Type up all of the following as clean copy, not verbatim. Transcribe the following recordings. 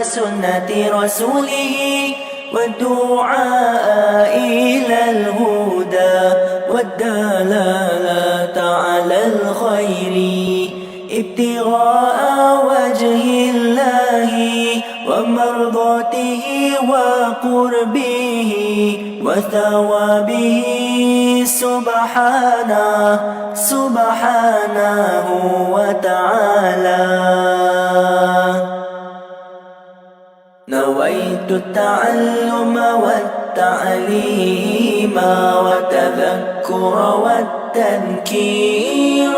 سنة رسوله والدعاء إلى الهدى والدلالة على الخير ابتغاء وجه الله ومرضاته وقربه وثوابه سبحانه وتعالى. نويت التعلم والتعليم والتذكر والتذكير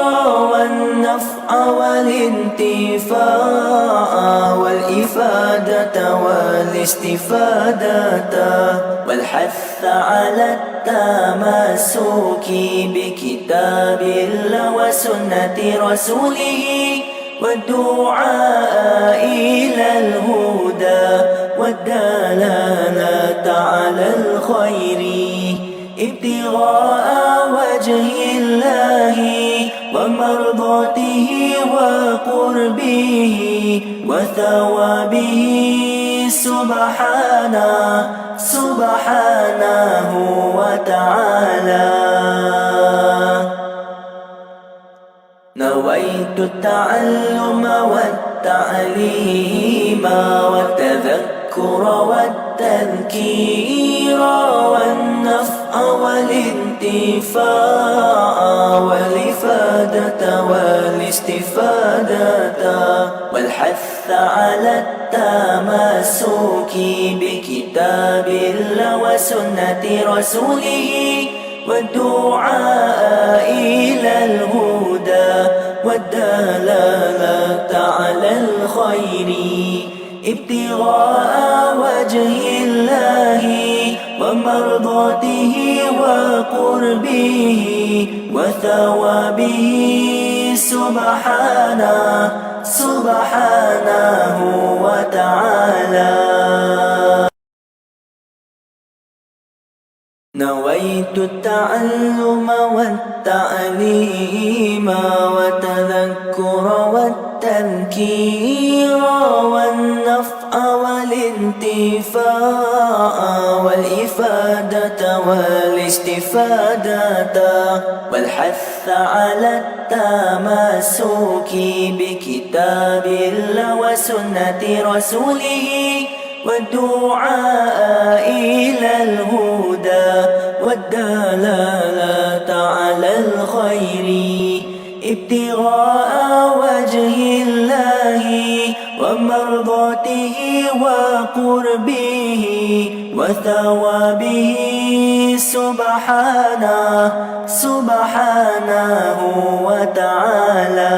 والنفع والانتفاع والإفادة والاستفادة والحث على التمسك بكتاب الله وسنة رسوله والدعاء إلى الهدى والدلالة على الخير ابتغاء وجه الله ومرضاته وقربه وثوابه سبحانه وتعالى. نويت التعلم والتعليم والتذكر والتذكير والنفع والانتفاع والإفادة والاستفادة والحث على التمسك بكتاب الله وسنة رسوله والدعاء إلى الهدى والدلالة على الخير ابتغاء وجه الله ومرضاته وقربه وثوابه سبحانه وتعالى. نويت التعلم والتعليم والتذكر والتذكير والنفع والانتفاع والإفادة والاستفادة والحث على التمسك بكتاب الله وسنة رسوله والدعاء إلى الهدى والدلالة على الخير ابتغاء وجه الله ومرضاته وقربه وثوابه سبحانه وتعالى.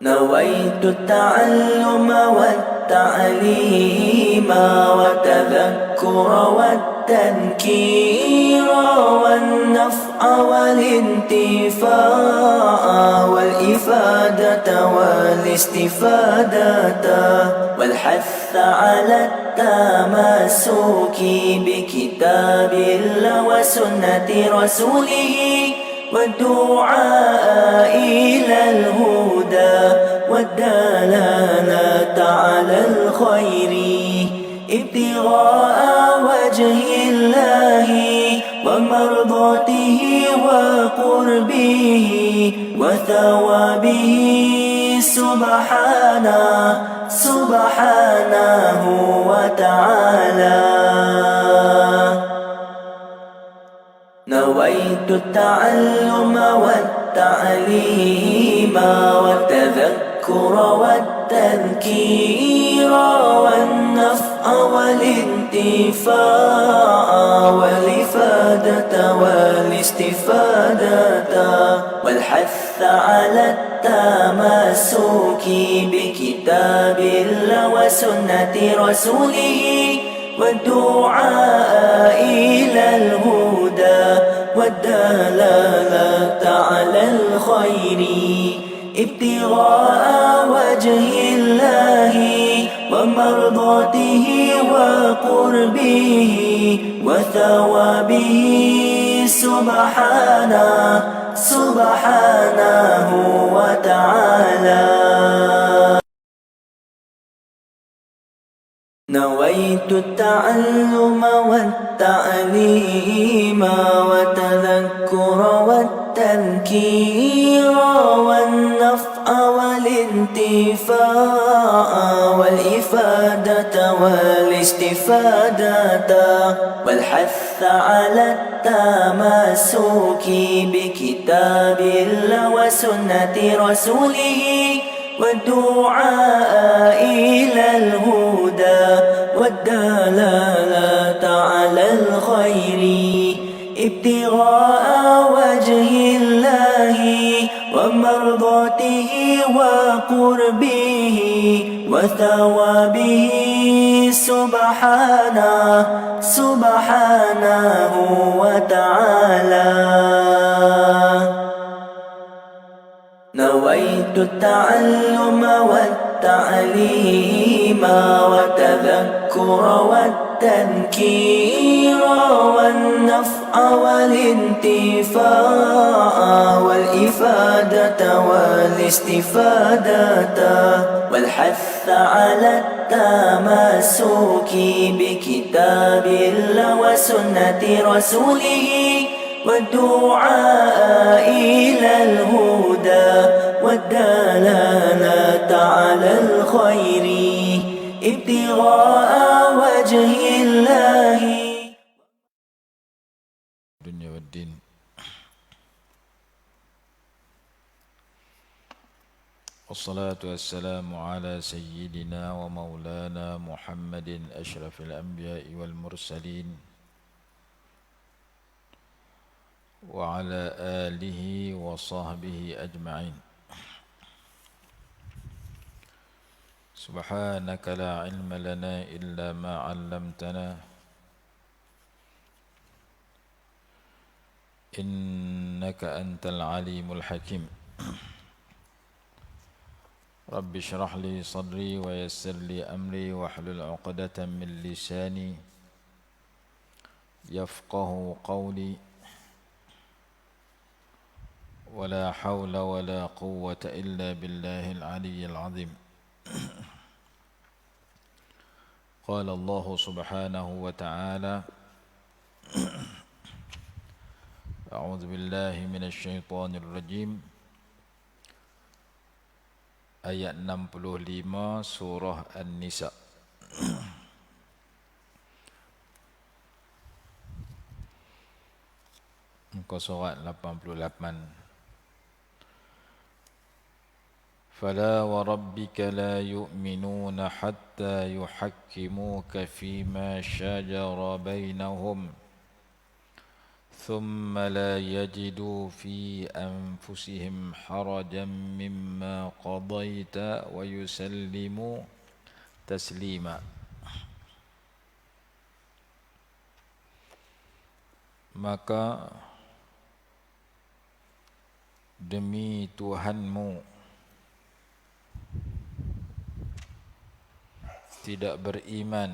نويت التعلم والتعليم والتذكر والتذكير والنفع والانتفاع والإفادة والاستفادة والحث على التمسك بكتاب الله وسنة رسوله والدعاء إلى الهدى والدلالة على الخير ابتغاء وجه الله ومرضاته وقربه وثوابه سبحانه وتعالى. نويت التعلم والتعليم والتذكر والتذكير والنفع والانتفاع والإفادة والاستفادة والحث على التمسك بكتاب الله وسنة رسوله والدعاء إلى الهدى والدلالة على الخير ابتغاء وجه الله ومرضاته وقربه وثوابه سبحانه وتعالى. نويت التعلم والتعليم وتذكر والتذكير والنفع والانتفاع والإفادة والاستفادة والحث على التمسك بكتاب الله وسنة رسوله والدعاء إلى الهدى والدلالة على الخير ابتغاء وجه الله ومرضاته وقربه وثوابه سبحانه وتعالى. نويت التعلم والتعليم وتذكر والتذكير والنفع والانتفاع والإفادة والاستفادة والحث على التمسك بكتاب الله وسنة رسوله والدعاء إلى الهدى والدلالة على الخير ابتغاء وجه الله. الدنيا والدين. والصلاة والسلام على سيدنا ومولانا محمد أشرف الأنبياء والمرسلين وعلى آله وصحبه أجمعين. سبحانك لا علم لنا إلا ما علمتنا إنك أنت العليم الحكيم. رب اشرح لي صدري ويسر لي أمري واحلل عقدة من لساني يفقه قولي ولا حول ولا قوة إلا بالله العلي العظيم. قال الله سبحانه وتعالى أعوذ بالله من الشيطان الرجيم ayat 65 surah An-Nisa. Muka surat 88. فلا وربك لا يؤمنون حتى يحكموك فيما شجر بينهم ثم لا يجدوا في أنفسهم حرجا مما قضيت ويسلموا تسليما. Maka demi Tuhanmu tidak beriman,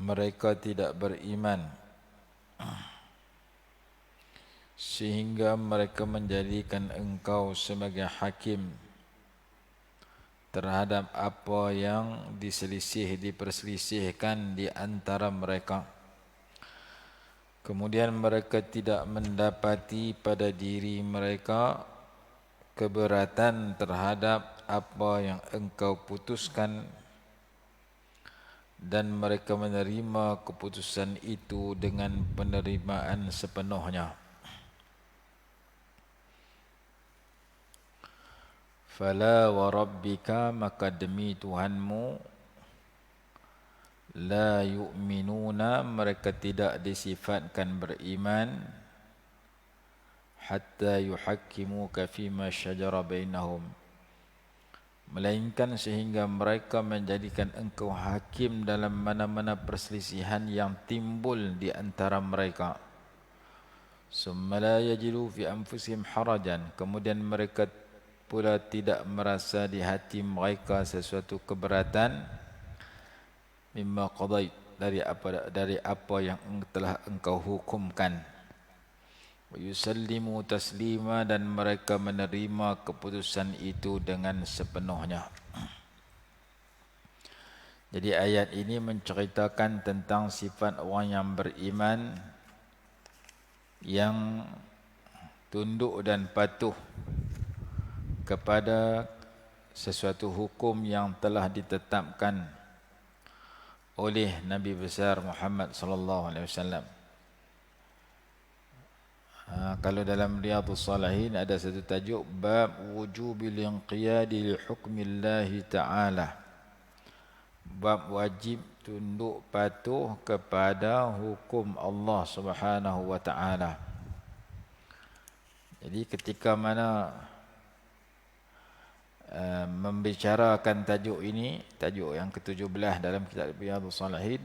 mereka tidak beriman sehingga mereka menjadikan engkau sebagai hakim terhadap apa yang diperselisihkan di antara mereka. Kemudian mereka tidak mendapati pada diri mereka keberatan terhadap apa yang engkau putuskan, dan mereka menerima keputusan itu dengan penerimaan sepenuhnya. Fala wa rabbika, maka demi Tuhanmu, la yu'minuna, mereka tidak disifatkan beriman, hatta yuhakkimuka fima syajara bainahum, melainkan sehingga mereka menjadikan engkau hakim dalam mana-mana perselisihan yang timbul di antara mereka. Summa la yajidu fi anfusihim harajan, kemudian mereka pula tidak merasa di hati mereka sesuatu keberatan, mimma qadait, dari apa yang telah engkau hukumkan. Wa yusallimu taslima, dan mereka menerima keputusan itu dengan sepenuhnya. Jadi ayat ini menceritakan tentang sifat orang yang beriman yang tunduk dan patuh kepada sesuatu hukum yang telah ditetapkan oleh Nabi besar Muhammad sallallahu alaihi wasallam. Kalau dalam Riyadhus Shalihin ada satu tajuk bab wujubil inqiyadi li hukmillahi ta'ala. Bab wajib tunduk patuh kepada hukum Allah Subhanahu wa taala. Jadi ketika mana membicarakan tajuk ini, tajuk yang ke-17 dalam kitab Riyadhus Shalihin,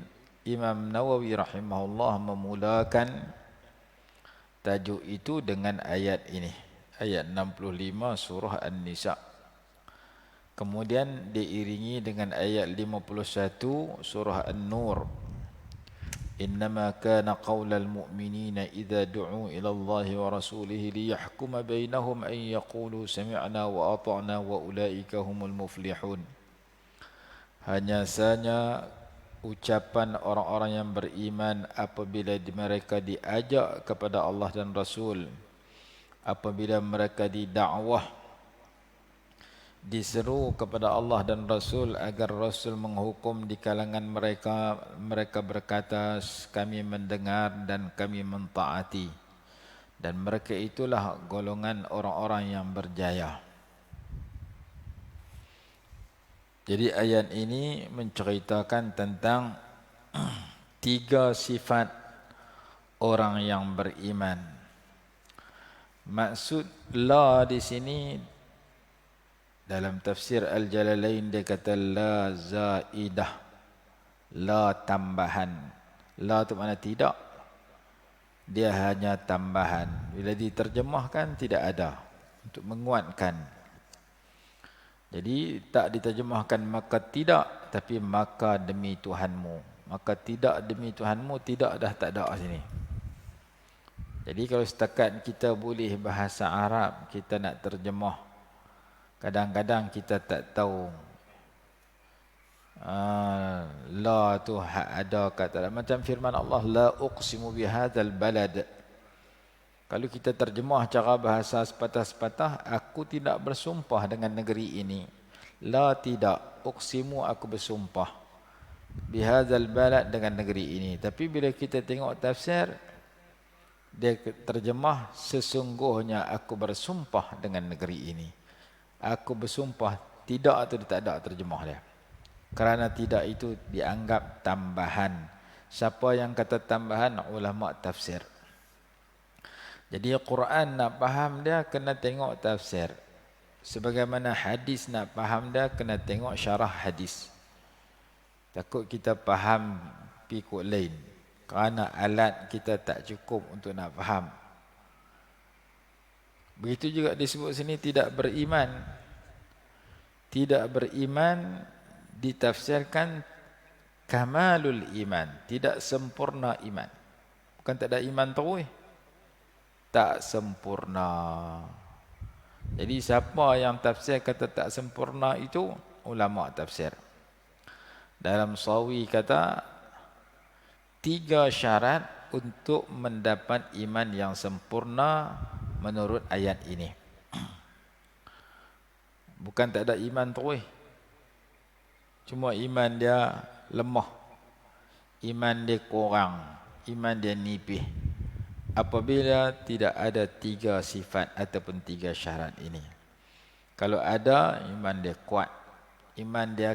Imam Nawawi rahimahullah memulakan tajuk itu dengan ayat ini, ayat 65 surah An-Nisa. Kemudian diiringi dengan ayat 51 surah An-Nur. Innama kana qaulal mu'minina idza du'u ila Allahi wa rasulihi liyahkuma bainahum an yaqulu sami'na wa ata'na wa ulaika humul muflihun. Hanya saja ucapan orang-orang yang beriman apabila mereka diajak kepada Allah dan Rasul, apabila mereka didakwah, diseru kepada Allah dan Rasul agar Rasul menghukum di kalangan mereka, mereka berkata kami mendengar dan kami mentaati, dan mereka itulah golongan orang-orang yang berjaya. Jadi ayat ini menceritakan tentang tiga sifat orang yang beriman. Maksud la di sini dalam tafsir Al-Jalalain dia kata la zaidah, la tambahan. La itu makna tidak, dia hanya tambahan. Bila diterjemahkan tidak ada, untuk menguatkan. Jadi tak diterjemahkan maka tidak, tapi maka demi Tuhanmu. Maka tidak demi Tuhanmu, tidak dah tak ada sini. Jadi kalau setakat kita boleh bahasa Arab, kita nak terjemah, kadang-kadang kita tak tahu la tu ada kata, macam firman Allah la uqsimu bihadzal balad. Kalau kita terjemah cara bahasa sepatah-sepatah, aku tidak bersumpah dengan negeri ini. La tidak, uqsimu aku bersumpah. Bihadzal balad dengan negeri ini. Tapi bila kita tengok tafsir, dia terjemah sesungguhnya aku bersumpah dengan negeri ini. Aku bersumpah, tidak atau tak ada terjemah dia. Kerana tidak itu dianggap tambahan. Siapa yang kata tambahan? Ulama tafsir. Jadi Quran nak faham dia kena tengok tafsir. Sebagaimana hadis nak faham dia kena tengok syarah hadis. Takut kita faham pikul lain, kerana alat kita tak cukup untuk nak faham. Begitu juga disebut sini tidak beriman. Tidak beriman ditafsirkan kamalul iman, tidak sempurna iman. Bukan tak ada iman terus, tak sempurna. Jadi siapa yang tafsir kata tak sempurna itu ulama tafsir. Dalam Sawi kata 3 syarat untuk mendapat iman yang sempurna menurut ayat ini. Bukan tak ada iman terus, cuma iman dia lemah, iman dia kurang, iman dia nipis. Apabila tidak ada 3 sifat ataupun 3 syarat ini. Kalau ada, iman dia kuat, iman dia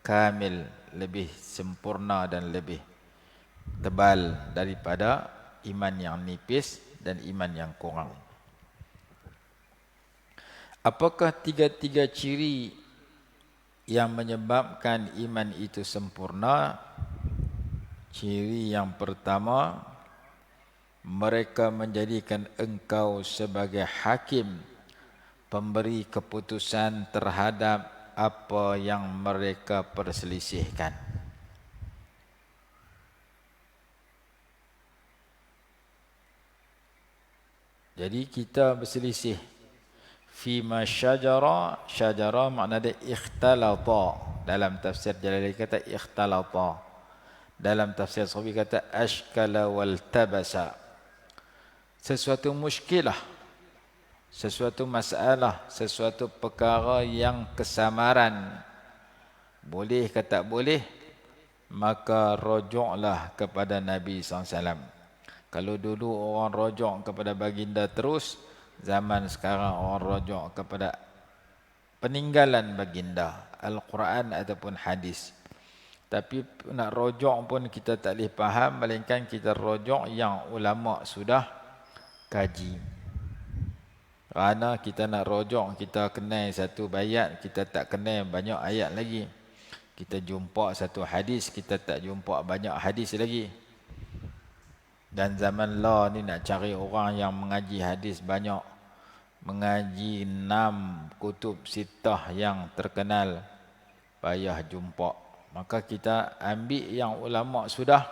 kamil, lebih sempurna dan lebih tebal daripada iman yang nipis dan iman yang kurang. Apakah 3 ciri yang menyebabkan iman itu sempurna? Ciri yang pertama, mereka menjadikan engkau sebagai hakim, pemberi keputusan terhadap apa yang mereka perselisihkan. Jadi kita berselisih fima syajara, syajara makna dia ikhtalata, Dalam tafsir Jalalain kata ikhtalata. Dalam tafsir Sawi kata ashkala wal tabasa. Sesuatu muskilah, sesuatu masalah, sesuatu perkara yang kesamaran. Boleh ke tak boleh, maka rojoklah kepada Nabi SAW. Kalau dulu orang rojok kepada baginda terus, zaman sekarang orang rojok kepada peninggalan baginda, Al-Quran ataupun hadis. Tapi nak rojok pun kita tak boleh faham, melainkan kita rojok yang ulama sudah kaji. Kerana kita nak rojok, kita kenal satu bayat, kita tak kenal banyak ayat lagi. Kita jumpa satu hadis, kita tak jumpa banyak hadis lagi. Dan zaman lah ni nak cari orang yang mengaji hadis banyak, mengaji 6 kutub sittah yang terkenal, payah jumpa. Maka kita ambil yang ulama sudah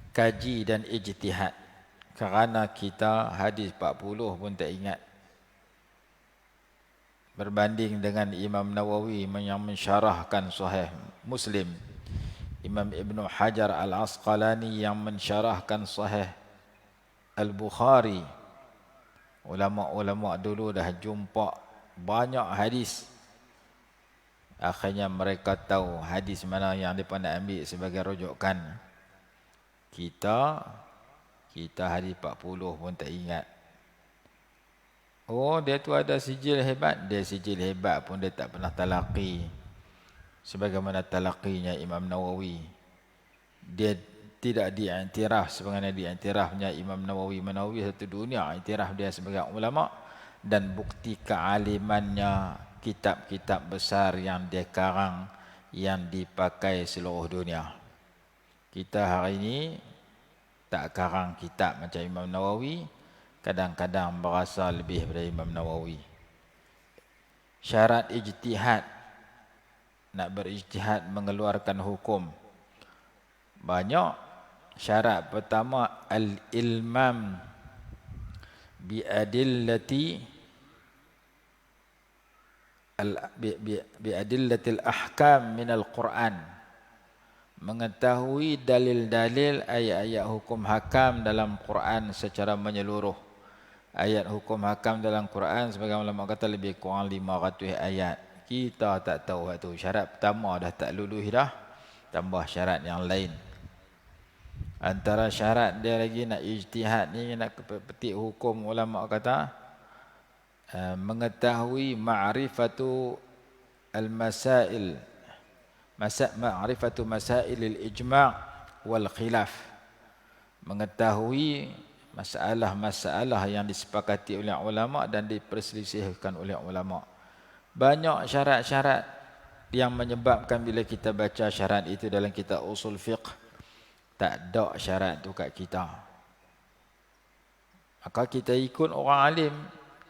kaji dan ijtihad. Kerana kita hadis 40 pun tak ingat. Berbanding dengan Imam Nawawi yang mensyarahkan Sahih Muslim, Imam Ibn Hajar Al-Asqalani yang mensyarahkan Sahih Al-Bukhari. Ulama-ulama dulu dah jumpa banyak hadis. Akhirnya mereka tahu hadis mana yang mereka nak ambil sebagai rujukan. Kita hadis 40 pun tak ingat. Oh, dia tu ada sijil hebat. Dia sijil hebat pun dia tak pernah talaqi sebagaimana talaqinya Imam Nawawi. Dia tidak diiktiraf sebagaimana diiktirafnya Imam Nawawi. Nawawi satu dunia iktiraf dia sebagai ulama, dan bukti kealimannya kitab-kitab besar yang dia karang yang dipakai seluruh dunia. Kita hari ini tak karang kitab macam Imam Nawawi, kadang-kadang berasa lebih daripada Imam Nawawi. Syarat ijtihad, nak berijtihad mengeluarkan hukum, banyak. Syarat pertama al-ilmam biadillatil ahkam minal Quran, mengetahui dalil-dalil ayat-ayat hukum hakam dalam Quran secara menyeluruh. Ayat hukum hakam dalam Quran sebagai ulama kata lebih kurang 500 ayat. Kita tak tahu itu. Syarat pertama dah tak lulus dah, tambah syarat yang lain. Antara syarat dia lagi nak ijtihad ni, nak petik hukum, ulama kata mengetahui ma'rifatu al-masail, ma'rifatu masailil ijma' wal khilaf, mengetahui masalah-masalah yang disepakati oleh ulama dan diperselisihkan oleh ulama. Banyak syarat-syarat yang menyebabkan bila kita baca syarat itu dalam kitab usul fiqh, tak ada syarat tu kat kita. Maka kita ikut orang alim,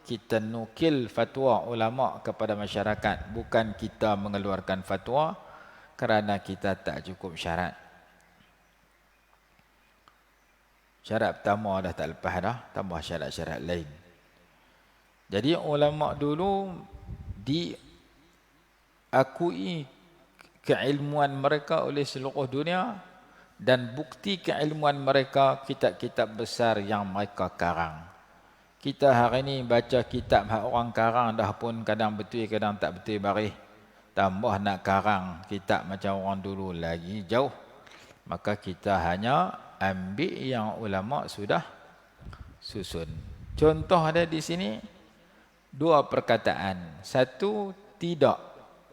kita nukil fatwa ulama kepada masyarakat, bukan kita mengeluarkan fatwa kerana kita tak cukup syarat. Syarat pertama dah tak lepas dah, tambah syarat-syarat lain. Jadi ulama dulu diakui keilmuan mereka oleh seluruh dunia, dan bukti keilmuan mereka kitab-kitab besar yang mereka karang. Kita hari ini baca kitab hak orang karang dah pun kadang betul kadang tak betul baris. Tambah nak karang kitab macam orang dulu lagi jauh. Maka kita hanya ambil yang ulama sudah susun. Contoh ada di sini 2 perkataan. Satu, tidak.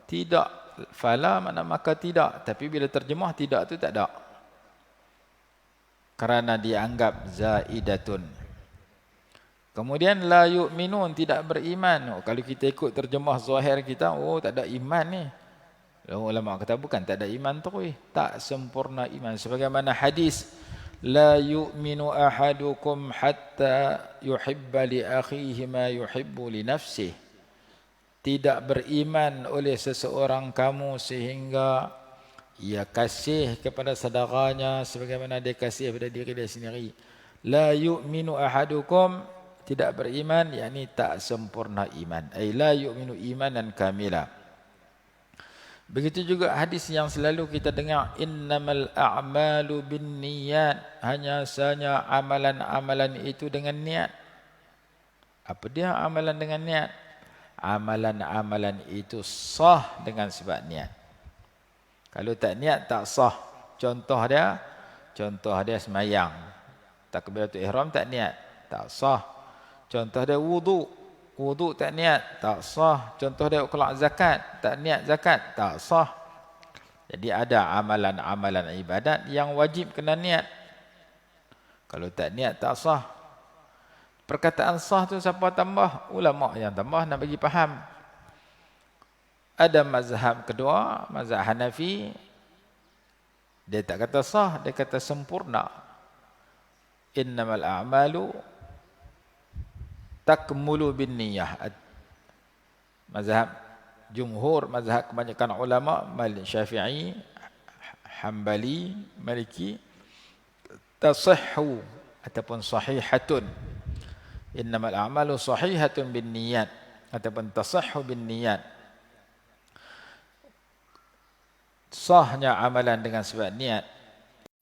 Tidak, fala makna maka tidak. Tapi bila terjemah tidak tu tak ada. Kerana dianggap zaidatun. Kemudian la yu'minun, tidak beriman. Kalau kita ikut terjemah zahir kita, tak ada iman ni. Ulama kata bukan tak ada iman terus, tak sempurna iman. Sebagaimana hadis, la yu'minu ahadukum hatta yuhibba li akhihi ma yuhibbu li nafsihi. Tidak beriman oleh seseorang kamu sehingga ia kasih kepada saudaranya sebagaimana dia kasih kepada diri dia sendiri. La yu'minu ahadukum, tidak beriman, yakni tak sempurna iman. Ay la yu'minu imanan kamila. Begitu juga hadis yang selalu kita dengar, innamal a'malu binniyat, hanya sahaja amalan-amalan itu dengan niat. Apa dia amalan dengan niat? Amalan-amalan itu sah dengan sebab niat. Kalau tak niat tak sah. Contoh dia semayang. Takbiratul ihram tak niat, tak sah. Contoh dia wudu. Wudu tak niat, tak sah. Contoh dia keluar zakat, tak niat zakat, tak sah. Jadi ada amalan-amalan ibadat yang wajib kena niat. Kalau tak niat tak sah. Perkataan sah tu siapa tambah? Ulama yang tambah nak bagi faham. Ada mazhab kedua, mazhab Hanafi, dia tak kata sah, dia kata sempurna. Innamal a'malu takmulu bin niyah. Mazhab jumhur, mazhab kebanyakan ulama, Syafi'i, Hambali, Maliki, tasihhu ataupun sahihatun. Innamal a'malu sahihatun bin niyat ataupun tasihhu bin niyat. Sahnya amalan dengan sebab niat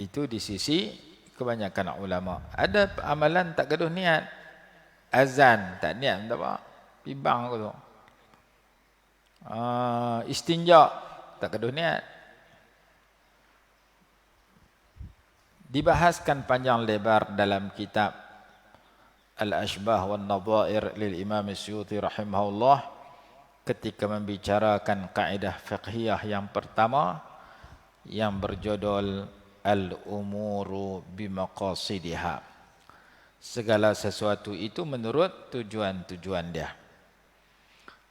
itu di sisi kebanyakan ulama. Ada amalan tak gaduh niat. Azan tak niat tak apa. Pibang tu. Istinja tak gaduh niat. Dibahaskan panjang lebar dalam kitab Al-Ashbah wal Nadhair lil Imam Suyuti rahimahullah ketika membicarakan kaedah fiqhiyah yang pertama yang berjudul Al-Umuru Bimaqasidiha. Segala sesuatu itu menurut tujuan-tujuan dia.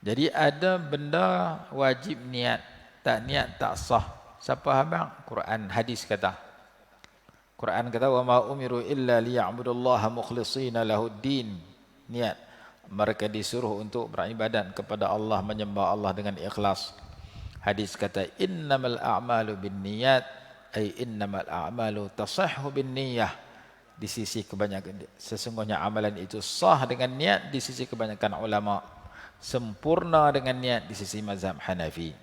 Jadi ada benda wajib niat, tak niat tak sah. Siapa habang? Quran, hadis kata. Quran kata wa ma umiru illa liya'budullaha mukhlishina lahuddin. Niat. Mereka disuruh untuk beribadat kepada Allah, menyembah Allah dengan ikhlas. Hadis kata innamal a'malu binniyat, ay innamal a'malu tasahhu binniyah. Di sisi kebanyakan, sesungguhnya amalan itu sah dengan niat di sisi kebanyakan ulama, sempurna dengan niat di sisi mazhab Hanafi.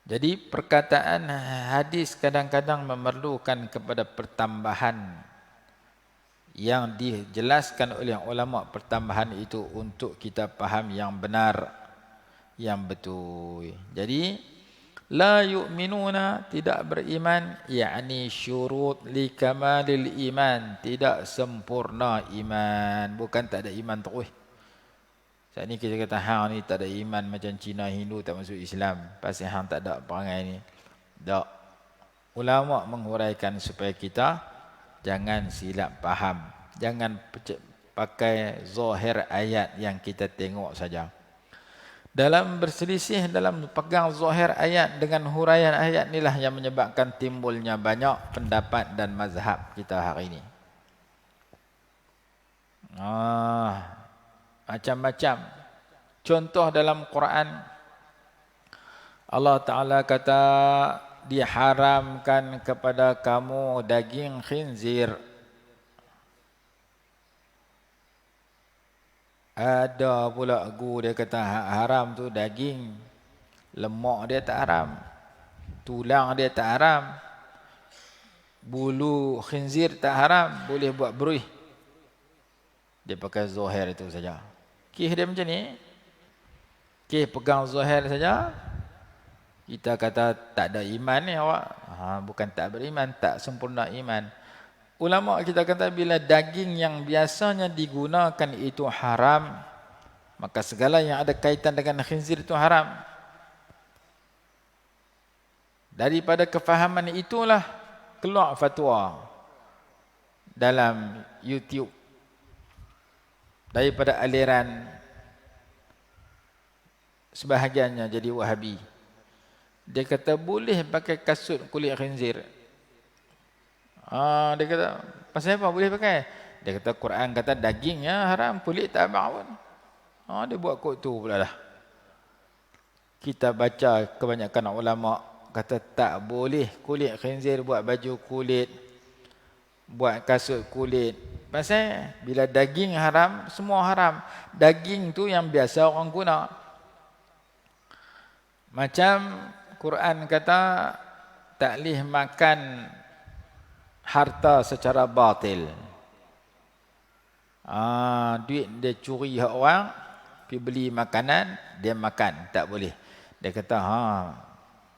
Jadi perkataan hadis kadang-kadang memerlukan kepada pertambahan yang dijelaskan oleh ulama. Pertambahan itu untuk kita faham yang benar, yang betul. Jadi la yu'minuna, tidak beriman, yakni syurut li kamalil iman, tidak sempurna iman. Bukan tak ada iman terus. Saat ni kita kata hang ni tak ada iman macam Cina Hindu tak masuk Islam. Pasal hang tak ada perangai ni. Tak. Ulama menghuraikan supaya kita jangan silap faham. Jangan pakai zahir ayat yang kita tengok saja. Dalam berselisih, dalam pegang zahir ayat dengan huraian ayat inilah yang menyebabkan timbulnya banyak pendapat dan mazhab kita hari ini. Macam-macam. Contoh dalam Quran, Allah Ta'ala kata, diharamkan kepada kamu daging khinzir. Ada pula dia kata haram tu daging. Lemak dia tak haram. Tulang dia tak haram. Bulu khinzir tak haram. Boleh buat beruih. Dia pakai zahir itu saja. Kih dia macam ni. Kih pegang zahir saja. Kita kata tak ada iman ni awak. Bukan tak beriman, tak sempurna iman. Ulama kita kata bila daging yang biasanya digunakan itu haram, maka segala yang ada kaitan dengan khinzir itu haram. Daripada kefahaman itulah keluar fatwa dalam YouTube daripada aliran sebahagiannya jadi Wahabi. Dia kata boleh pakai kasut kulit khinzir. Dia kata pasal apa boleh pakai? Dia kata Quran kata dagingnya haram, kulit tak apa pun. Dia buat kot tu pula dah. Kita baca kebanyakan ulama kata tak boleh kulit khinzir buat baju kulit, buat kasut kulit. Pasal bila daging haram, semua haram. Daging tu yang biasa orang guna. Macam Quran kata tak boleh makan harta secara batil. Duit dia curi hak orang, pergi beli makanan, dia makan, tak boleh. Dia kata,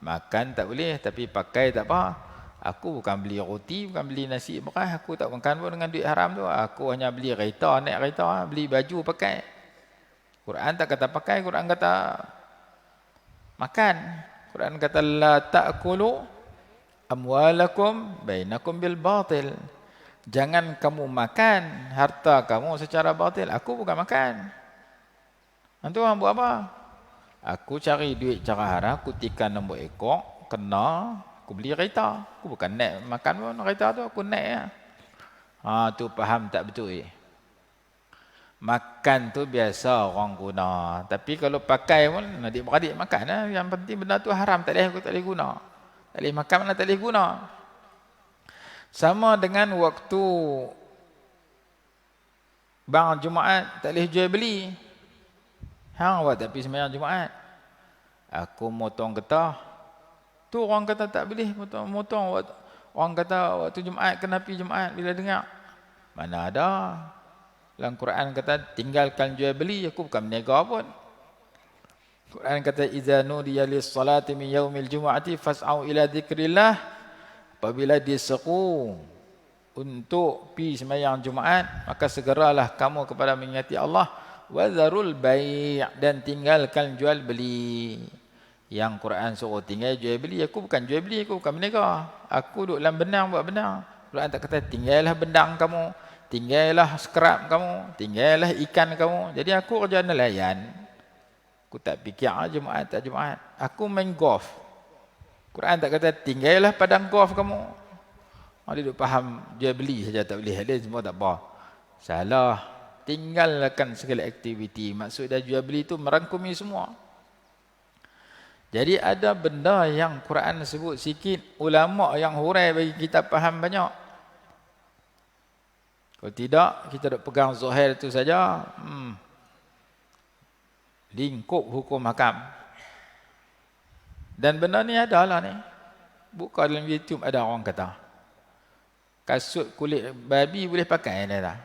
makan tak boleh, tapi pakai tak apa. Aku bukan beli roti, bukan beli nasi beras, aku tak makan pun dengan duit haram tu. Aku hanya beli kereta, naik kereta, beli baju pakai. Quran tak kata pakai, Quran kata makan. Quran kata la ta'kulu amwalakum bainakum bil batil. Jangan kamu makan harta kamu secara batil. Aku bukan makan. Nanti orang buat apa? Aku cari duit cara haram, aku tikan nombor ekor, kena, aku beli kereta. Aku bukan naik makan pun kereta tu, aku naik. Tu faham tak betul. Makan tu biasa orang guna. Tapi kalau pakai pun, adik-beradik makan lah. Yang penting benda tu haram, tak boleh aku tak boleh guna. Tak boleh makan mana tak boleh guna. Sama dengan waktu bang Jumaat, tak boleh jual beli. Hang buat tapi sembahyang Jumaat. Aku motong getah. Tu orang kata tak boleh motong. Orang kata waktu Jumaat kena pergi Jumaat bila dengar. Mana ada. Dalam Quran kata tinggalkan jual beli, aku bukan berniaga pun. Quran kata iza nudiya lis-salati min yaumil jumu'ati fas'au ila dzikrillah. Apabila diseru untuk pergi sembahyang Jumaat, maka segeralah kamu kepada mengingati Allah. Wazarul bai' dan tinggalkan jual beli. Yang Quran suruh tinggal jual beli, aku bukan jual beli, aku bukan berniaga. Aku duduk dalam benang buat benang. Quran tak kata tinggallah benang kamu, tinggallah skrap kamu, tinggallah ikan kamu. Jadi aku kerja nelayan. Aku tak fikir Jumaat tak Jumaat. Aku main golf. Quran tak kata tinggallah padang golf kamu. Dia duduk faham jual beli saja tak boleh. Dia semua tak apa. Salah. Tinggalkan segala aktiviti. Maksud dia jual beli itu merangkumi semua. Jadi ada benda yang Quran sebut sikit, ulama yang hurai bagi kita faham banyak. Kalau tidak, kita duk pegang zahir itu saja. Lingkup hukum hakam. Dan benda ni adalah ni. Buka dalam YouTube ada orang kata. Kasut kulit babi boleh pakai dia tak?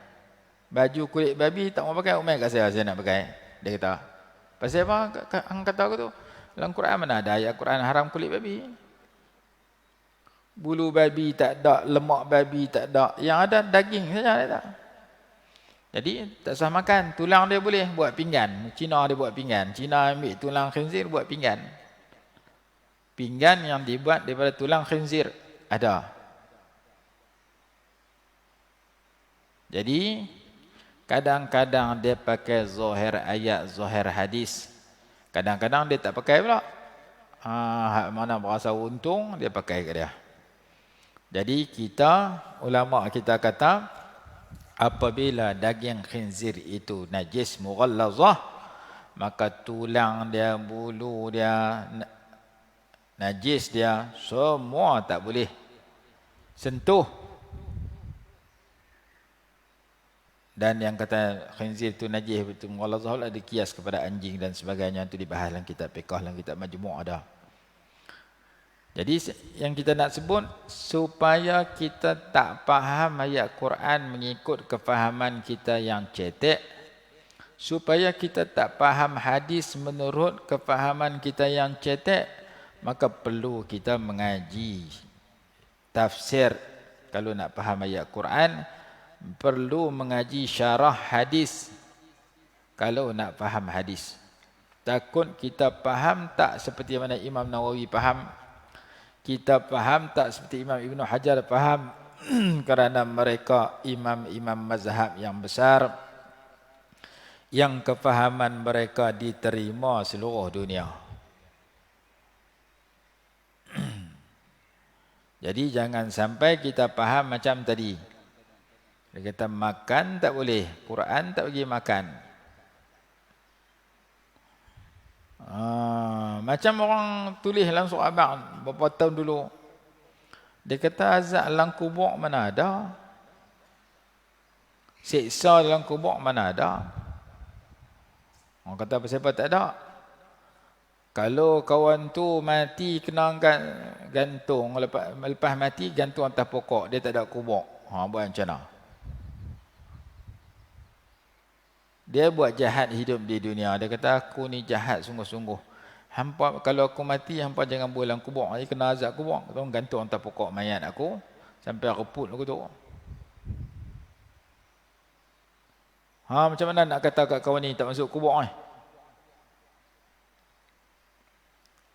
Baju kulit babi tak mau pakai, umai kat saya nak pakai. Dia kata, pasal apa hang kata aku tu? Dalam Quran mana ada ayat Quran haram kulit babi? Bulu babi tak ada, lemak babi tak ada. Yang ada daging saja dia tak. Jadi tak sah makan. Tulang dia boleh buat pinggan. Cina dia buat pinggan. Cina ambil tulang khinzir buat pinggan. Pinggan yang dibuat daripada tulang khinzir ada. Jadi kadang-kadang dia pakai zahir ayat, zahir hadis. Kadang-kadang dia tak pakai pula. Mana berasa untung, dia pakai ke dia. Jadi kita, ulama kita kata, apabila daging khinzir itu najis mughallazah, maka tulang dia, bulu dia, najis dia, semua tak boleh sentuh. Dan yang kata khinzir itu najis itu mughallazah ada kias kepada anjing dan sebagainya, itu dibahas dalam kitab fiqh, dalam kitab majmu' ada. Jadi yang kita nak sebut supaya kita tak faham ayat Quran mengikut kefahaman kita yang cetek, supaya kita tak faham hadis menurut kefahaman kita yang cetek, maka perlu kita mengaji tafsir. Kalau nak faham ayat Quran, perlu mengaji syarah hadis. Kalau nak faham hadis, takut kita faham tak seperti mana Imam Nawawi faham, kita faham tak seperti Imam Ibn Hajar faham, kerana mereka imam-imam mazhab yang besar, yang kefahaman mereka diterima seluruh dunia. Jadi jangan sampai kita faham macam tadi. Dia kata makan tak boleh, Quran tak bagi makan. Macam orang tulis dalam surah Abad beberapa tahun dulu. Dia kata azab dalam kubur mana ada? Siksa dalam kubur mana ada? Orang kata pasal apa tak ada? Kalau kawan tu mati kena gantung, lepas mati gantung atas pokok, dia tak ada kubur. Buat macam mana? Dia buat jahat hidup di dunia. Dia kata aku ni jahat sungguh-sungguh. Hampa kalau aku mati, hampa jangan buang dalam kubur. Dia kena azab kubur. Tolong gantung atas pokok mayat aku sampai aku put aku tu. Macam mana nak kata kat kawan ni tak masuk kubur ni?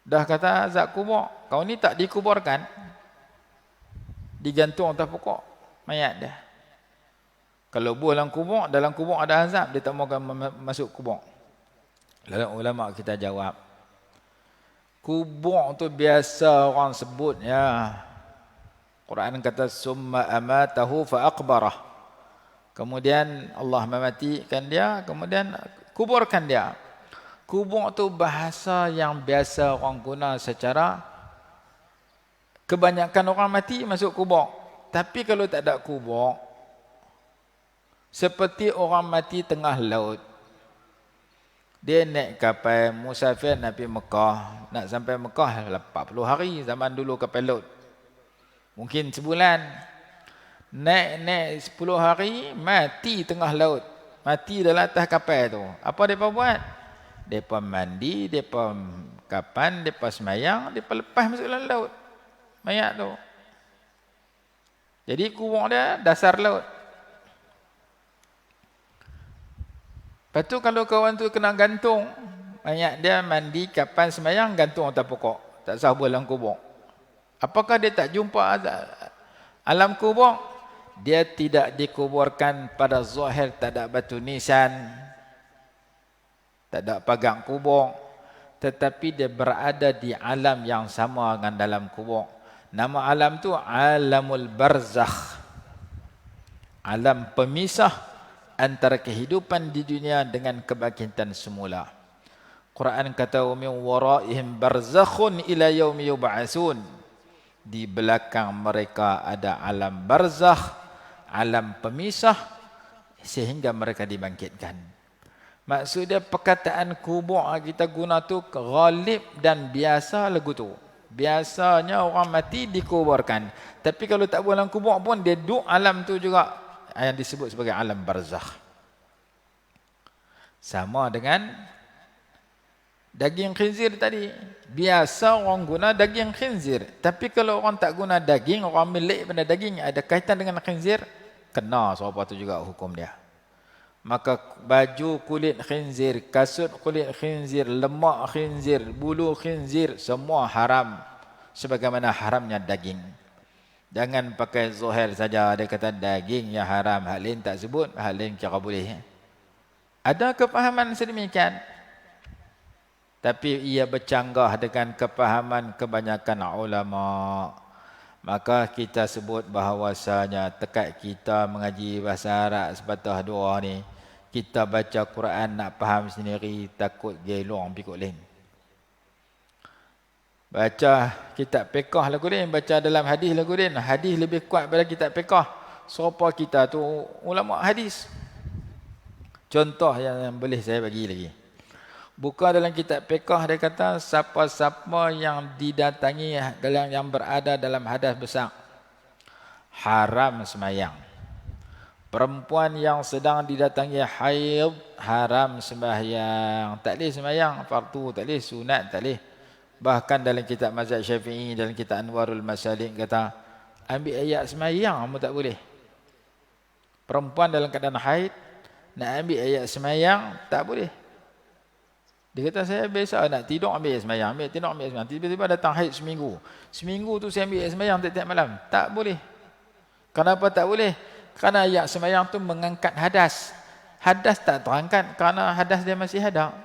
Dah kata azab kubur, kawan ni tak dikuburkan. Digantung atas pokok mayat dia. Kalau buang dalam kubur ada azab, dia tak mahu masuk kubur. Lalu ulama kita jawab, kubur tu biasa orang sebut ya. Quran kata summa amatahu fa aqbarah. Kemudian Allah mematikan dia, kemudian kuburkan dia. Kubur tu bahasa yang biasa orang guna secara kebanyakan orang mati masuk kubur. Tapi kalau tak ada kubur, seperti orang mati tengah laut. Dia naik kapal musafir nak pergi Mekah. Nak sampai Mekah 40 hari zaman dulu kapal laut. Mungkin sebulan. Naik 10 hari, mati tengah laut. Mati dalam atas kapal tu. Apa mereka buat? Mereka mandi, mereka kapan, mereka semayang, mereka lepas masuk dalam laut. Mayat tu. Jadi kubur dia dasar laut. Lepas tu kalau kawan tu kena gantung, mayat dia mandi, kapan semayang, gantung atas pokok. Tak sah buang dalam kubur. Apakah dia tak jumpa alam kubur? Dia tidak dikuburkan pada zahir, tak ada batu nisan, tak ada pagang kubur. Tetapi dia berada di alam yang sama dengan dalam kubur. Nama alam tu alamul barzakh. Alam pemisah antara kehidupan di dunia dengan kebangkitan semula. Quran kata wa min waraihim barzakhun ila yaumi yub'atsun. Di belakang mereka ada alam barzakh, alam pemisah sehingga mereka dibangkitkan. Maksudnya perkataan kubur kita guna tu ghalib dan biasa lagu tu. Biasanya orang mati dikuburkan. Tapi kalau tak buang dalam kubur pun dia duduk alam tu juga, yang disebut sebagai alam barzakh. Sama dengan daging khinzir tadi. Biasa orang guna daging khinzir. Tapi kalau orang tak guna daging, orang milik pada daging, ada kaitan dengan khinzir, kena siapa tu juga hukum dia. Maka baju kulit khinzir, kasut kulit khinzir, lemak khinzir, bulu khinzir, semua haram. Sebagaimana haramnya daging. Jangan pakai zahir saja. Dia kata daging yang haram. Hal lain tak sebut. Hal lain kira boleh. Ada kefahaman sedemikian. Tapi ia bercanggah dengan kefahaman kebanyakan ulama. Maka kita sebut bahawasanya tekad kita mengaji bahasa Arab sepatah dua ni. Kita baca Quran nak faham sendiri. Takut gelong pikul lain. Baca kitab fiqh lagu lain, baca dalam hadis lagu lain. Hadis lebih kuat pada kitab fiqh. Siapa kita tu ulama hadis. Contoh yang boleh saya bagi lagi. Buka dalam kitab fiqh dia kata siapa-siapa yang didatangi dalam yang berada dalam hadas besar haram semayang. Perempuan yang sedang didatangi haid haram sembahyang. Tak boleh sembahyang fardu, tak boleh sunat, tak boleh. Bahkan dalam kitab mazhab Syafi'i, dalam kitab Anwarul Masalik kata, ambil ayat semayang kamu tak boleh. Perempuan dalam keadaan haid, nak ambil ayat semayang, tak boleh. Dia kata, saya biasa nak tidur ambil ayat semayang, ambil tidur ambil ayat semayang. Tiba-tiba datang haid seminggu. Seminggu tu saya ambil ayat semayang tiap-tiap malam. Tak boleh. Kenapa tak boleh? Kerana ayat semayang tu mengangkat hadas. Hadas tak terangkat kerana hadas dia masih ada.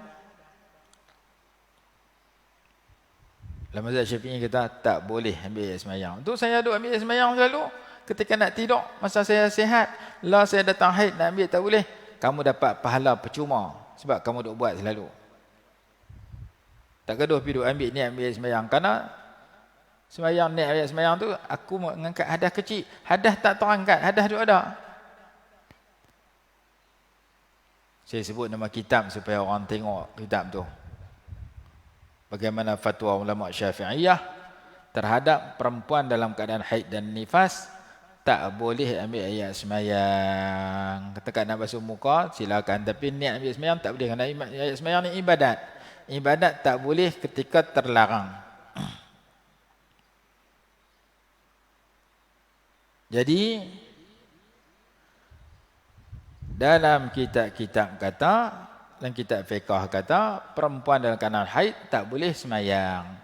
Dalam mazhab Syafi'i kata tak boleh ambil ayat semayang. Tu saya duk ambil ayat semayang selalu. Ketika nak tidur, masa saya sihat, lah saya datang haid nak ambil tak boleh. Kamu dapat pahala percuma sebab kamu duk buat selalu. Tak gaduh pergi duk ambil ni ambil ayat semayang. Kerana semayang ni ayat semayang tu aku mengangkat hadas kecil. Hadas tak terangkat, hadas duk ada. Saya sebut nama kitab supaya orang tengok kitab tu. Bagaimana fatwa ulama Syafi'iyah terhadap perempuan dalam keadaan haid dan nifas, tak boleh ambil ayat semayang. Katakan nak basuh muka, silakan. Tapi niat ambil semayang tak boleh. Kerana ayat semayang ni ibadat. Ibadat tak boleh ketika terlarang. Jadi, dalam kitab-kitab kata, dan kitab fiqah kata, perempuan dalam keadaan haid tak boleh semayang.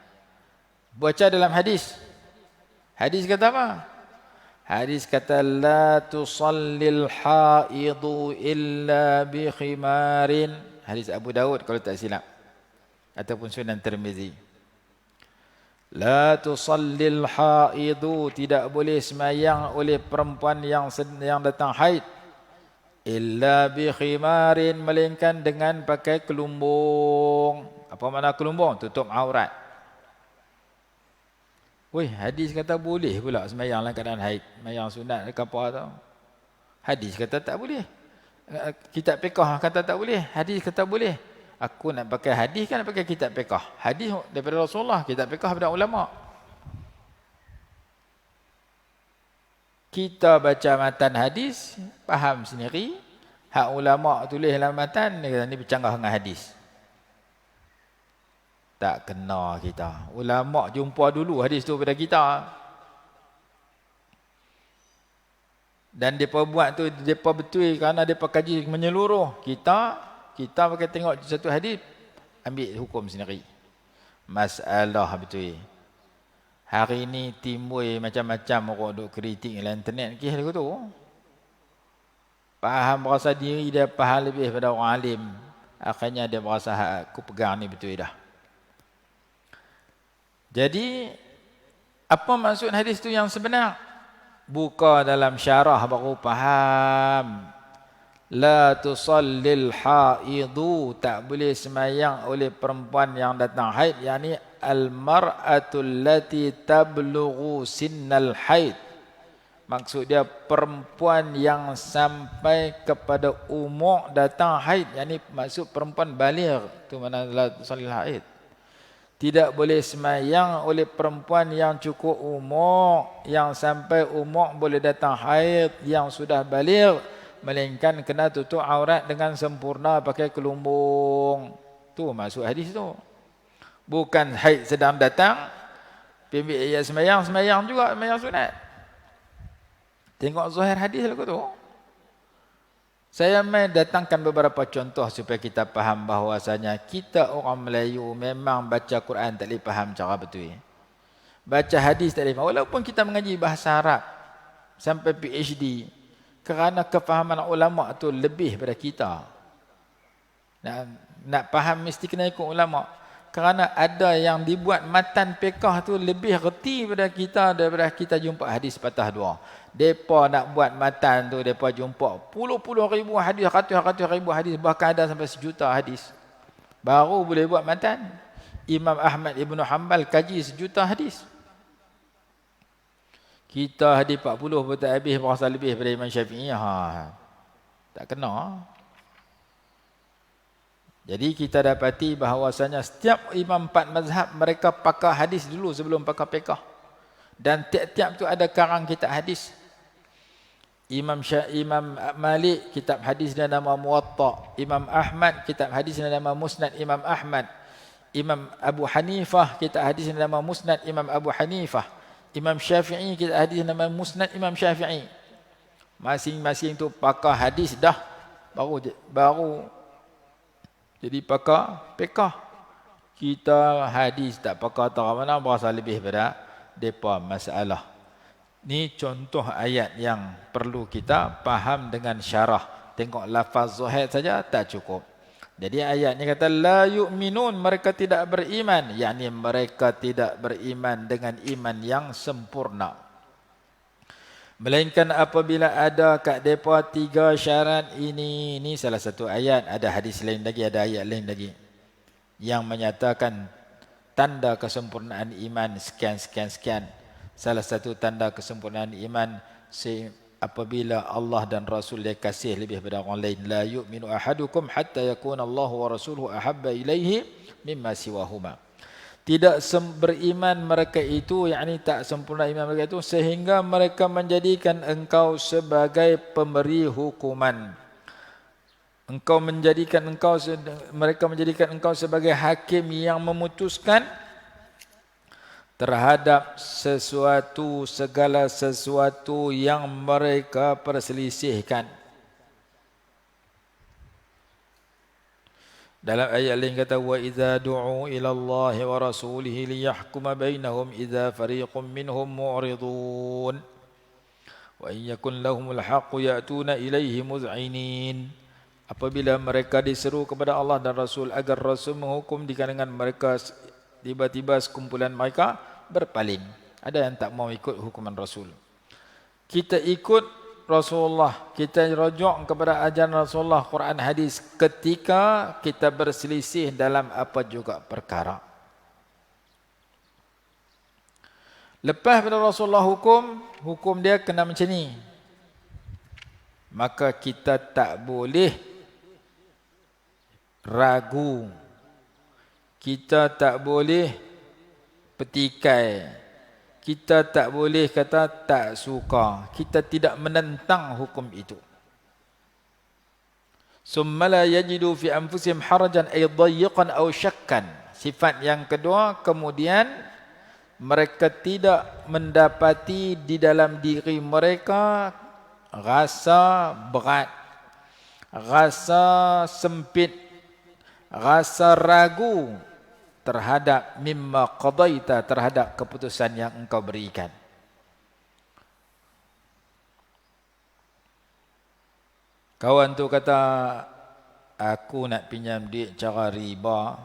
Baca dalam hadis. Hadis kata apa? Hadis kata, la tusallil haidu illa bi khimarin. Hadis Abu Daud kalau tak silap. Ataupun Sunan Tirmizi. La tusallil haidu, tidak boleh semayang oleh perempuan yang datang haid. Illa bi khimarin, melainkan dengan pakai kelumbung. Apa makna kelumbung? Tutup aurat. Weh, hadis kata boleh pula semayang dalam keadaan haid. Semayang sunat ke apa tau. Hadis kata tak boleh. Kitab fiqah kata tak boleh. Hadis kata boleh. Aku nak pakai hadis kan nak pakai kitab fiqah. Hadis daripada Rasulullah, kitab fiqah daripada ulama. Kita baca matan hadis, faham sendiri. Hak ulama tulis dalam matan, dia kata ni bercanggah dengan hadis. Tak kena kita. Ulama jumpa dulu hadis tu pada kita. Dan mereka buat tu, mereka betul kerana mereka kaji menyeluruh. Kita pakai tengok satu hadis, ambil hukum sendiri. Masalah betul. Hari ni timbul macam-macam orang duk kritik dalam internet kisah lagu tu. Faham berasa diri dia faham lebih pada orang alim. Akhirnya dia berasa aku pegang ni betul dah. Jadi apa maksud hadis tu yang sebenar? Buka dalam syarah baru faham. La tusallil haidu, tak boleh semayang oleh perempuan yang datang haid, yakni al-mar'atul lati tablughu sinnal haid. Maksud dia perempuan yang sampai kepada umur datang haid, yakni maksud perempuan baligh. Tu mana la tusallil haid. Tidak boleh semayang oleh perempuan yang cukup umur, yang sampai umur boleh datang haid, yang sudah baligh, melainkan kena tutup aurat dengan sempurna pakai kelumbung. Tu maksud hadis tu. Bukan haid sedang datang, ambil ayat semayang juga, semayang sunat. Tengok zahir hadis lagu tu. Saya mai datangkan beberapa contoh supaya kita faham bahawasanya kita orang Melayu memang baca Quran tak boleh faham cara betul. Baca hadis tak boleh faham. Walaupun kita mengaji bahasa Arab sampai PhD, kerana kefahaman ulama tu lebih daripada kita. Nak faham mesti kena ikut ulama. Kerana ada yang dibuat matan fiqh tu lebih reti daripada kita jumpa hadis patah dua. Depa nak buat matan tu, depa jumpa puluh-puluh ribu hadis, ratus-ratus ribu hadis, bahkan ada sampai 1 juta hadis. Baru boleh buat matan. Imam Ahmad Ibn Hanbal kaji 1 juta hadis. Kita hadis 40 pun tak habis, berasa lebih daripada Imam Syafi'i. Tak kena. Jadi kita dapati bahawasanya setiap imam 4 mazhab mereka pakar hadis dulu sebelum pakar fiqh. Dan tiap-tiap tu ada karang kitab hadis. Imam Malik kitab hadis dia nama Muwatta. Imam Ahmad kitab hadis dia nama Musnad Imam Ahmad. Imam Abu Hanifah kitab hadis dia nama Musnad Imam Abu Hanifah. Imam Syafi'i kitab hadis dia nama Musnad Imam Syafi'i. Masing-masing tu pakar hadis dah baru jadi pakar fiqh. Kita hadis tak pakar tahu mana, berasa lebih pada depa masalah. Ni contoh ayat yang perlu kita faham dengan syarah. Tengok lafaz zahir saja tak cukup. Jadi ayat ni kata la yu'minun, mereka tidak beriman, yakni mereka tidak beriman dengan iman yang sempurna. Melainkan apabila ada kat depa 3 syarat ini. Ini salah satu ayat, ada hadis lain lagi, ada ayat lain lagi yang menyatakan tanda kesempurnaan iman sekian. Salah satu tanda kesempurnaan iman apabila Allah dan Rasul dia kasih lebih daripada orang lain. La yu'minu ahadukum hatta yakuna Allah wa rasuluhu ahabba ilaihi mimma siwahuma. tidak beriman mereka itu, yakni tak sempurna iman mereka itu, sehingga mereka menjadikan engkau sebagai pemberi hukuman. Mereka menjadikan engkau sebagai hakim yang memutuskan terhadap segala sesuatu yang mereka perselisihkan. Dalam ayat lain kata, wa idza du'u ila Allah wa rasulihi liyahkuma bainahum idza fariqum minhum mu'ridun wa in yakun lahumul haqqu ya'tuna ilaihi muz'inin. Apabila mereka diseru kepada Allah dan Rasul agar Rasul menghukum, di kalangan mereka tiba-tiba sekumpulan mereka berpaling. Ada yang tak mau ikut hukuman Rasul. Kita ikut Rasulullah, kita rujuk kepada ajaran Rasulullah, Quran hadis ketika kita berselisih dalam apa juga perkara. Lepas pada Rasulullah hukum dia kena macam ni, maka kita tak boleh ragu, kita tak boleh petikai, kita tak boleh kata tak suka, kita tidak menentang hukum itu. Summa la yajidu fi anfusihim harajan ay dayiqan aw syakkan. Sifat yang kedua, kemudian mereka tidak mendapati di dalam diri mereka rasa berat, rasa sempit, rasa ragu terhadap mimma qadaita, terhadap keputusan yang engkau berikan. Kawan tu kata, aku nak pinjam duit cara riba.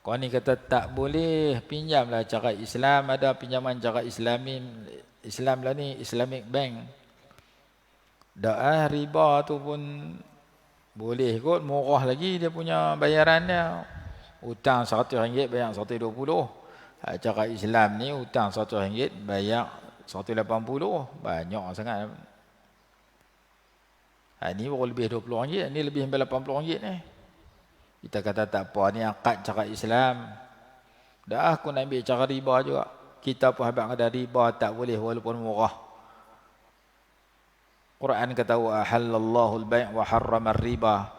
Kawan ni kata, tak boleh, pinjamlah cara Islam, ada pinjaman cara Islam lah ni, Islamic Bank. Dah riba tu pun boleh kot, murah lagi dia punya bayaran dia. Hutang RM100 bayar RM120. Cara Islam ni hutang RM100 bayar RM180. Banyak sangat. Ni baru lebih RM20, ni lebih sampai RM80 ni. Kita kata tak apa, ni akad cara Islam. Dah aku nak ambil cara riba juga. Kita pun habaq kata riba tak boleh walaupun murah. Quran kata wa halallahu al-bai' wa harrama ar-riba.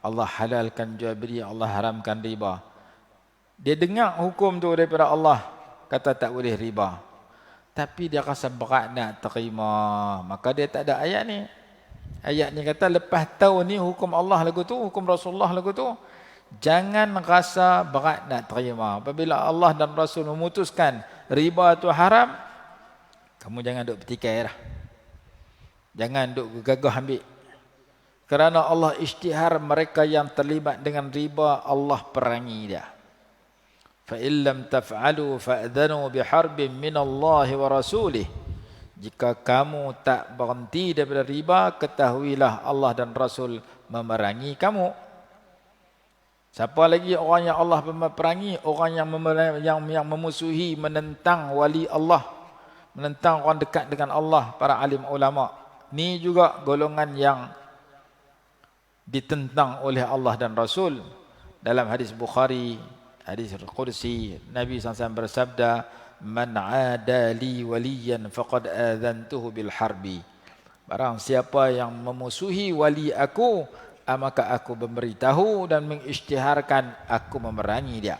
Allah halalkan jual beli, Allah haramkan riba. Dia dengar hukum tu daripada Allah, kata tak boleh riba. Tapi dia rasa berat nak terima, maka dia tak ada ayat ni. Ayat ni kata lepas tahu ni hukum Allah lagu tu, hukum Rasulullah lagu tu, jangan rasa berat nak terima. Apabila Allah dan Rasul memutuskan riba tu haram, kamu jangan duk petikai dah. Jangan duk gagah ambil. Kerana Allah isytihar mereka yang terlibat dengan riba, Allah perangi dia. Fa illam taf'alu fa'dhanu biharbin minallahi wa rasulih. Jika kamu tak berhenti daripada riba, ketahuilah Allah dan Rasul memerangi kamu. Siapa lagi orang yang Allah memerangi? Orang yang memusuhi, menentang wali Allah, menentang orang dekat dengan Allah, para alim ulama. Ni juga golongan yang ditentang oleh Allah dan Rasul. Dalam hadis Bukhari, hadis Qudsi, Nabi SAW bersabda, man adali waliyan faqad adhantuhu bil harbi. Barang siapa yang memusuhi wali aku, maka aku memberitahu dan mengisytiharkan aku memerangi dia.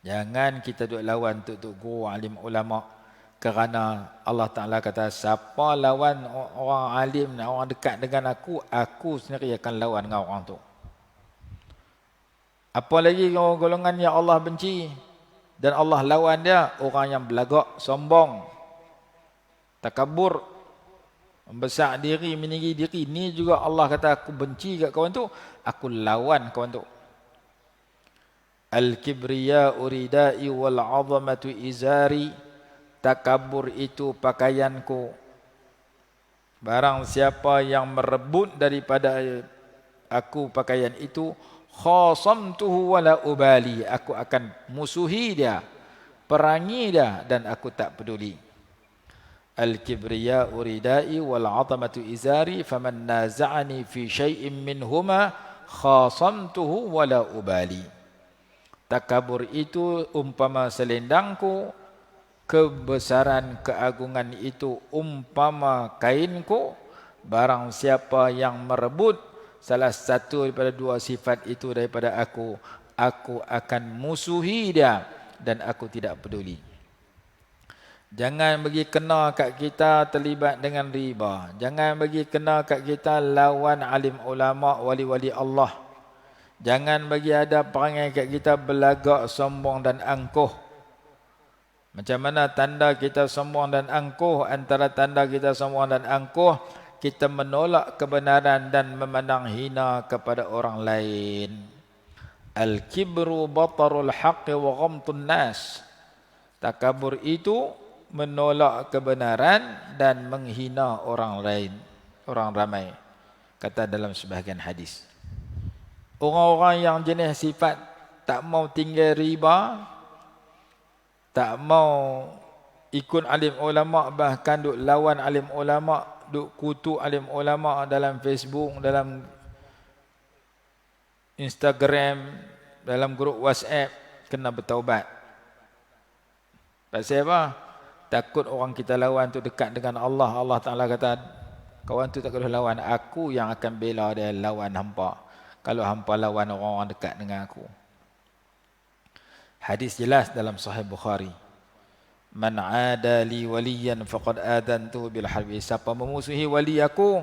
Jangan kita duk lawan tuk guru alim ulama. Kerana Allah Ta'ala kata, siapa lawan orang alim, orang dekat dengan aku, aku sendiri akan lawan dengan orang tu. Apa lagi golongan yang Allah benci dan Allah lawan dia? Orang yang belagak, sombong, takabur, membesar diri, meninggi diri. Ni juga Allah kata, aku benci kat kawan tu, aku lawan kawan tu. Al-kibriya uridai wal-'azamatu izari. Takabur itu pakaianku. Barang siapa yang merebut daripada aku pakaian itu, khasamtuhu wala ubali. Aku akan musuhi dia, perangi dia, dan aku tak peduli. Al-kibriya uridai wal-'azamatu izari faman naza'ani fi syai'in minhuma khasamtuhu wala ubali. Takabur itu umpama selendangku, kebesaran keagungan itu umpama kainku. Barang siapa yang merebut salah satu daripada dua sifat itu daripada aku akan musuhi dia dan aku tidak peduli. Jangan bagi kena kat kita terlibat dengan riba. Jangan bagi kena kat kita lawan alim ulama, wali-wali Allah. Jangan bagi ada perangai kat kita belagak, sombong dan angkuh. Macam mana tanda kita sombong dan angkuh? Antara tanda kita sombong dan angkuh, kita menolak kebenaran dan memandang hina kepada orang lain. Al-kibru batarul haqqi wa ghamtun nas. Takabur itu menolak kebenaran dan menghina orang lain, orang ramai. Kata dalam sebahagian hadis. Orang-orang yang jenis sifat tak mau tinggal riba, tak mau ikut alim ulama, bahkan duk lawan alim ulama, duk kutuk alim ulama dalam Facebook, dalam Instagram, dalam grup WhatsApp, kena bertaubat. Pasal apa? Takut orang kita lawan tu dekat dengan Allah. Allah Ta'ala kata, kawan tu tak boleh lawan, aku yang akan bela dia lawan hampa. Kalau hampa lawan orang-orang dekat dengan aku. Hadis jelas dalam Sahih Bukhari. Man ada li waliyan faqad adantuhu bil harbi. Siapa memusuhi wali aku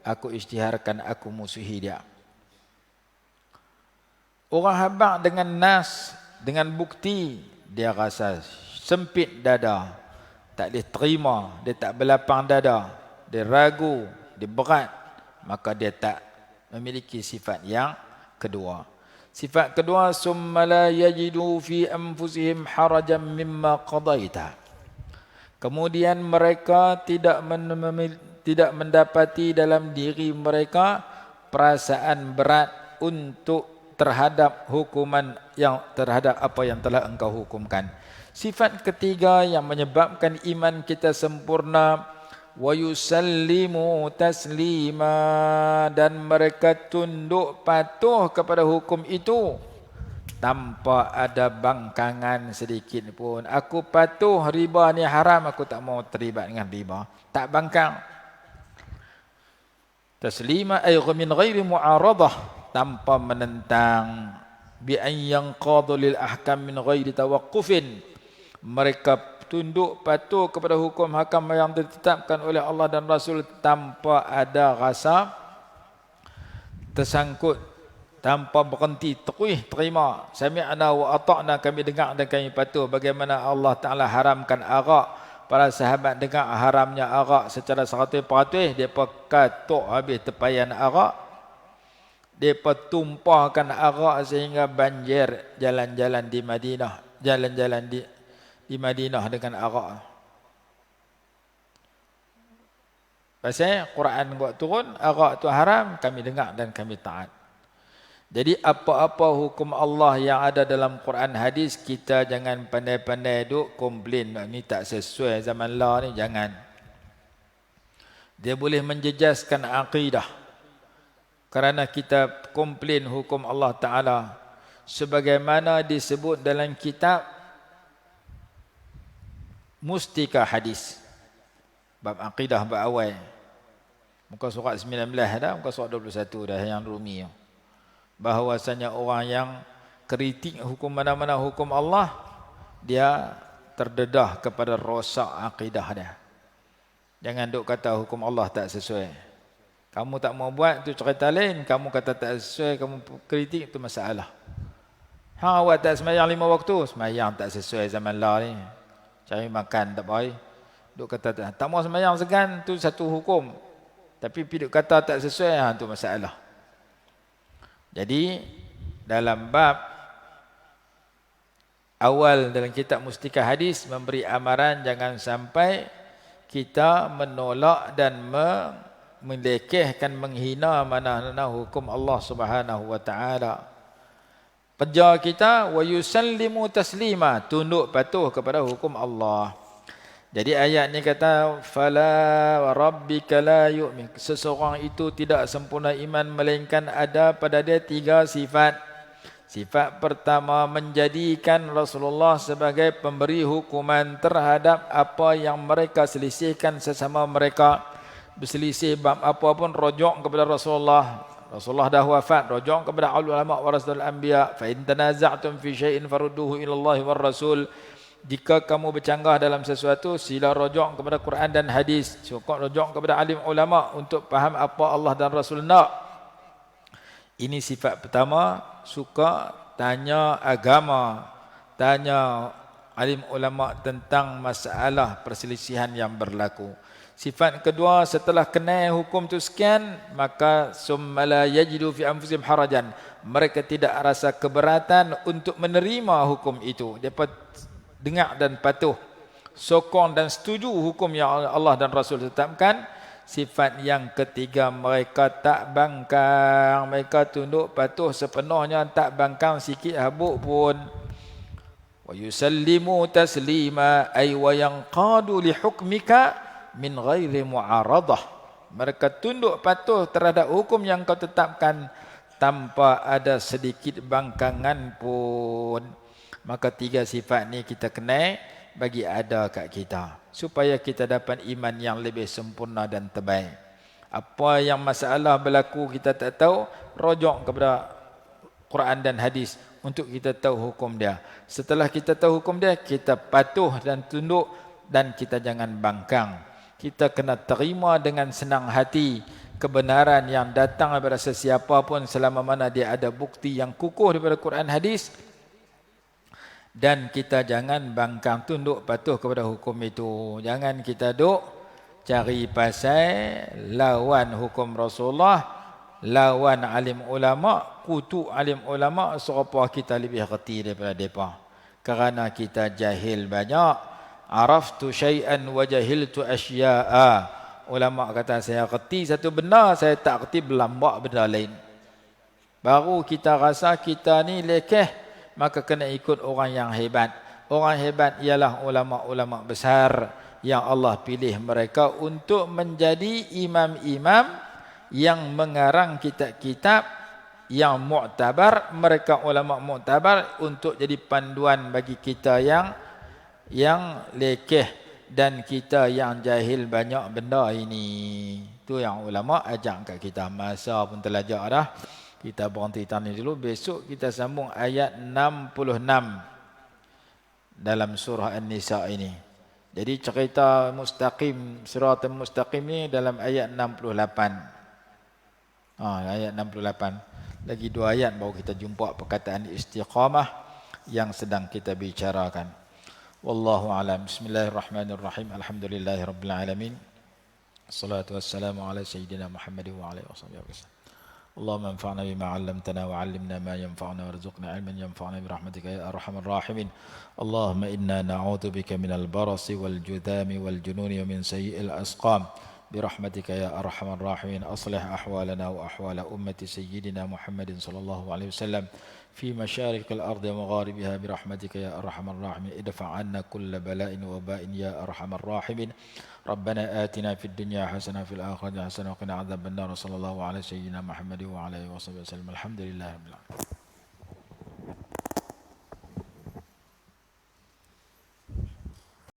isytiharkan aku musuhi dia. Orang habaq dengan nas, dengan bukti, dia rasa sempit dada, tak boleh terima, dia tak berlapang dada, dia ragu, dia berat, maka dia tak memiliki sifat yang kedua. Sifat kedua, summa la yajidu fi anfusihim harajan mimma qadaita. Kemudian mereka tidak mendapati dalam diri mereka perasaan berat untuk terhadap hukuman yang terhadap apa yang telah engkau hukumkan. Sifat ketiga yang menyebabkan iman kita sempurna, wa yusallimu taslima, dan mereka tunduk patuh kepada hukum itu tanpa ada bangkangan sedikit pun. Aku patuh, riba ni haram, aku tak mau terlibat dengan riba. Tak bangkang. Taslima ay min ghairi mu'aradah, tanpa menentang. Bi an yanqadu lil ahkam min ghairi tawaqqufin. Mereka tunduk patuh kepada hukum hakam yang ditetapkan oleh Allah dan Rasul tanpa ada rasa tersangkut, tanpa berhenti, terima. Sami'na wa ata'na, kami dengar dan kami patuh. Bagaimana Allah Ta'ala haramkan arak, para sahabat dengar haramnya arak secara 100%, mereka katuk habis tepayan arak, mereka tumpahkan arak sehingga banjir jalan-jalan di Madinah, jalan-jalan di Madinah dengan arak. Pasal Quran buat turun, arak tu haram, kami dengar dan kami taat. Jadi apa-apa hukum Allah yang ada dalam Quran hadis, kita jangan pandai-pandai duk komplain, ni tak sesuai zaman lah ni, jangan. Dia boleh menjejaskan akidah. Kerana kita komplain hukum Allah Ta'ala sebagaimana disebut dalam kitab Mustika Hadis, bab akidah, bab awal, muka surat 19 dah, muka surat 21 dah yang Rumi, bahawasanya orang yang kritik hukum mana-mana hukum Allah, dia terdedah kepada rosak akidah dia. Jangan duk kata hukum Allah tak sesuai. Kamu tak mau buat, tu cerita lain. Kamu kata tak sesuai, kamu kritik, tu masalah. Hang awak tak semayang 5 waktu, semayang tak sesuai zaman lah ni. Cari makan tak baik. Duk kata tak mau semayang segan, tu satu hukum. Tapi duk kata tak sesuai, tu masalah. Jadi dalam bab awal dalam kitab Mustika Hadis memberi amaran jangan sampai kita menolak dan melekehkan, menghina mana-mana hukum Allah Subhanahu wa taala. Kerja kita wa yusallimu taslima, tunduk patuh kepada hukum Allah. Jadi ayat ni kata fala rabbika la yu'min, seseorang itu tidak sempurna iman melainkan ada pada dia 3 sifat. Sifat pertama, menjadikan Rasulullah sebagai pemberi hukuman terhadap apa yang mereka selisihkan sesama mereka. Berselisih bab apa pun, rojok kepada Rasulullah. Rasulullah dah wafat, rojok kepada ulama warasatul anbiya. Fa in tanaza'tum fi syai'in farudduhu ila Allah war Rasul. Jika kamu bercanggah dalam sesuatu, sila rojok kepada Quran dan hadis. Cukup rojok kepada alim ulama untuk faham apa Allah dan Rasul nak. Ini sifat pertama, suka tanya agama, tanya alim ulama tentang masalah perselisihan yang berlaku. Sifat kedua, setelah kenal hukum tu sekian, maka summa la yajidu fi anfusihim harajan. Mereka tidak rasa keberatan untuk menerima hukum itu. Dapat dengar dan patuh, sokong dan setuju hukum yang Allah dan Rasul tetapkan. Sifat yang ketiga, mereka tak bangkang, mereka tunduk patuh sepenuhnya, tak bangkang sikit habuk pun. Wa yusallimu taslima ay wa yanqadu li hukmika min ghairi mu'aradah. Mereka tunduk patuh terhadap hukum yang kau tetapkan tanpa ada sedikit bangkangan pun. Maka tiga sifat ni kita kenal, bagi ada kat kita, supaya kita dapat iman yang lebih sempurna dan terbaik. Apa yang masalah berlaku kita tak tahu, rojok kepada Quran dan hadis untuk kita tahu hukum dia. Setelah kita tahu hukum dia, kita patuh dan tunduk, dan kita jangan bangkang. Kita kena terima dengan senang hati kebenaran yang datang daripada sesiapa pun, selama mana dia ada bukti yang kukuh daripada Quran hadis. Dan kita jangan bangkang, tunduk patuh kepada hukum itu. Jangan kita duk cari pasal lawan hukum Rasulullah, lawan alim ulama, kutuk alim ulama, serupa kita lebih reti daripada mereka. Kerana kita jahil banyak. Araftu syai'an wa jahiltu asya'a. Ulama kata, saya reti satu benda, saya tak reti berlambak benda lain. Baru kita rasa kita ni lekeh, maka kena ikut orang yang hebat. Orang hebat ialah ulama-ulama besar yang Allah pilih mereka untuk menjadi imam-imam yang mengarang kitab-kitab yang muktabar. Mereka ulama muktabar untuk jadi panduan bagi kita yang lekeh dan kita yang jahil banyak benda ini. Itu yang ulama ajak kat kita. Masa pun terlajak dah. Kita berhenti tanya dulu. Besok kita sambung ayat 66 dalam surah An-Nisa ini. Jadi cerita mustaqim, siratal mustaqim ni dalam ayat 68. Ayat 68. Lagi 2 ayat baru kita jumpa perkataan istiqamah yang sedang kita bicarakan. Wallahu a'lam. Bismillahirrahmanirrahim. Alhamdulillahirabbil alamin. Assalatu wassalamu ala sayyidina Muhammad wa alihi wasallam. اللهم انفعنا بما علمتنا وعلمنا ما ينفعنا وارزقنا علما ينفعنا برحمتك يا ارحم الراحمين. اللهم انا نعوذ بك من البرص والجذام والجنون ومن سيء الاسقام برحمتك يا ارحم الراحمين. اصلح احوالنا واحوال امه سيدنا محمد صلى الله عليه وسلم في مشارق الارض ومغاربها برحمتك يا ارحم الراحمين. ادفع عنا كل بلاء وباء يا ارحم الراحمين. ربنا آتنا في الدنيا حسنة وفي الآخرة حسنة وقنا عذاب النار. صلى الله على سيدنا محمد وعلى آله وصحبه وسلم. الحمد لله رب العالمين.